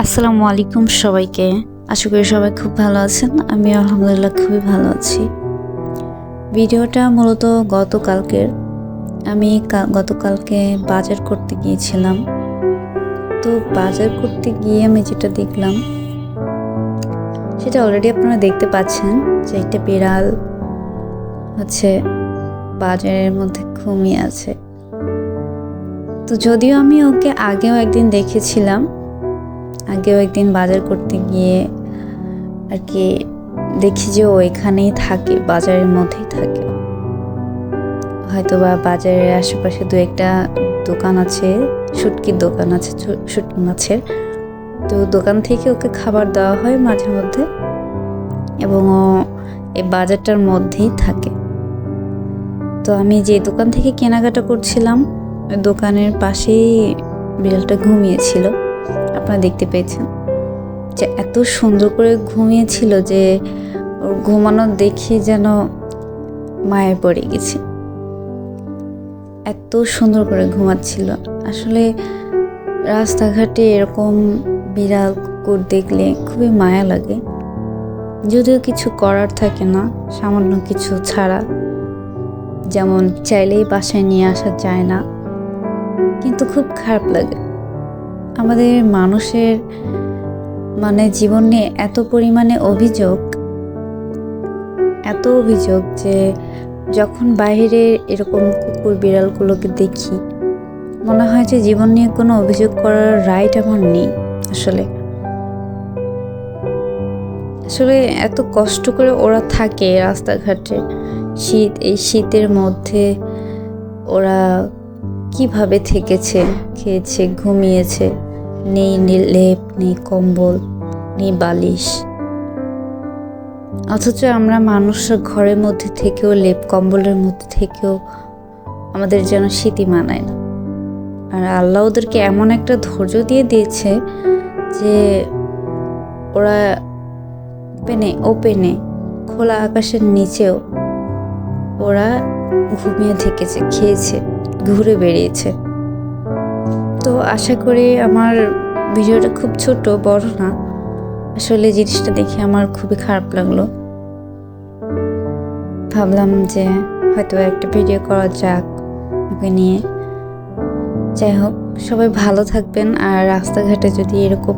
আসসালামু আলাইকুম সবাইকে। আশা করি সবাই খুব ভালো আছেন। আমি আলহামদুলিল্লাহ খুবই ভালো আছি। ভিডিওটা মূলত গতকালকের। আমি গতকালকে বাজার করতে গিয়েছিলাম। তো বাজার করতে গিয়ে আমি যেটা দেখলাম সেটা অলরেডি আপনারা দেখতে পাচ্ছেন যে একটা বিড়াল বাজারের মধ্যে ঘুমিয়ে আছে। তো যদিও আমি ওকে আগেও একদিন দেখেছিলাম, আগেও একদিন বাজার করতে গিয়ে আর কি দেখি যে ও এখানেই থাকে, বাজারের মধ্যেই থাকে। হয়তোবা বাজারের আশেপাশে দু একটা দোকান আছে, শুটকির দোকান আছে, শুটকি মাছের। তো দোকান থেকে ওকে খাবার দেওয়া হয় মাঝে মধ্যে, এবং ও এই বাজারটার মধ্যেই থাকে। তো আমি যে দোকান থেকে কেনাকাটা করছিলাম ওই দোকানের পাশেই বিড়ালটা ঘুমিয়েছিল। আপনারা দেখতে পেয়েছেন যে এত সুন্দর করে ঘুমিয়েছিল যে ওর ঘুমানো দেখে যেন মায়ে পড়ে গেছি। এত সুন্দর করে ঘুমাচ্ছিল। আসলে রাস্তাঘাটে এরকম বিড়াল কুকুর দেখলে খুবই মায়া লাগে, যদিও কিছু করার থাকে না, সামান্য কিছু ছাড়া। যেমন চাইলেই বাসায় নিয়ে আসা যায় না, কিন্তু খুব খারাপ লাগে। আমাদের মানুষের জীবন নিয়ে এত পরিমাণে অভিযোগ যে যখন বাইরে এরকম কুকুর বিড়ালগুলোকে দেখি মনে হয় যে জীবন নিয়ে কোনো অভিযোগ করার রাইট আমার নেই। আসলে এত কষ্ট করে ওরা থাকে রাস্তাঘাটে, এই শীতের মধ্যে ওরা কিভাবে থেকেছে, খেয়েছে, ঘুমিয়েছে, নেই লেপ, নেই কম্বল, নেই বালিশ। অথচ আমরা মানুষরা ঘরের মধ্যে থেকেও, লেপ কম্বলের মধ্যে থেকেও আমাদের যেন শীতই মানায় না। আর আল্লাহ ওদেরকে এমন একটা ধৈর্য দিয়ে দিয়েছে যে ওরা ওপেনে খোলা আকাশের নিচেও ওরা ঘুমিয়ে থেকেছে, খেয়েছে, ঘুরে বেরিয়েছে। তো আশা করি আমার ভিডিওটা খুব ছোট, বড় না। আসলে জিনিসটা দেখে আমার খুবই খারাপ লাগলো। ভাবলাম যে হয়তো একটা ভিডিও করা যাক ওকে নিয়ে। যাই হোক, সবাই ভালো থাকবেন। আর রাস্তাঘাটে যদি এরকম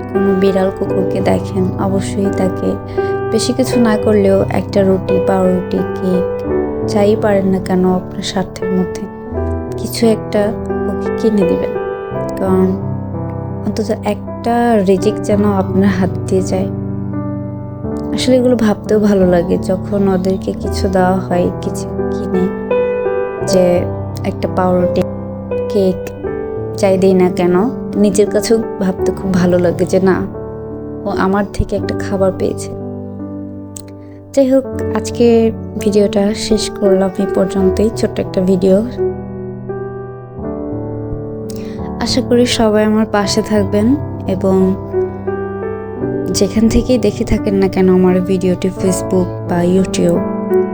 কোনো বিড়াল কুকুরকে দেখেন, অবশ্যই তাকে বেশি কিছু না করলেও একটা রুটি, পাউরুটি, কেক, যাই পারেন না কেন আপনার স্বার্থের মধ্যে কিছু একটা ওকে কিনে দিবেন। কারণ অন্তত একটা রিজিক যেন আপনার হাত দিয়ে যায়। আসলে এগুলো ভাবতেও ভালো লাগে যখন ওদেরকে কিছু দেওয়া হয়, কিছু কিনে, যে একটা পাউরুটি, কেক, চাই দিই না কেন, নিজের কাছেও ভাবতে খুব ভালো লাগে যে না, ও আমার থেকে একটা খাবার পেয়েছে। যাই হোক, আজকে ভিডিওটা শেষ করলাম এই পর্যন্তই, ছোট্ট একটা ভিডিও। আশা করি সবাই আমার পাশে থাকবেন, এবং যেখান থেকেই দেখে থাকেন না কেন আমার ভিডিওটি, ফেসবুক বা ইউটিউব,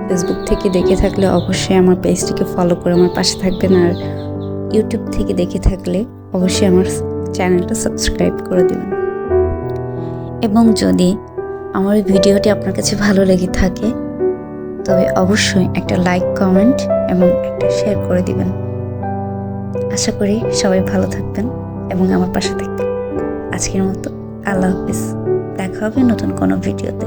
ফেসবুক থেকে দেখে থাকলে অবশ্যই আমার পেজটিকে ফলো করে আমার পাশে থাকবেন। আর ইউটিউব থেকে দেখে থাকলে অবশ্যই আমার চ্যানেলটা সাবস্ক্রাইব করে দেবেন। এবং যদি আমার ভিডিওটি আপনার কাছে ভালো লেগে থাকে তবে অবশ্যই একটা লাইক, কমেন্ট এবং একটা শেয়ার করে দিবেন। আশা করি সবাই ভালো থাকবেন এবং আমার পাশে থাকবেন। আজকের মতো আল্লাহ হাফেজ। দেখা হবে নতুন কোনো ভিডিওতে।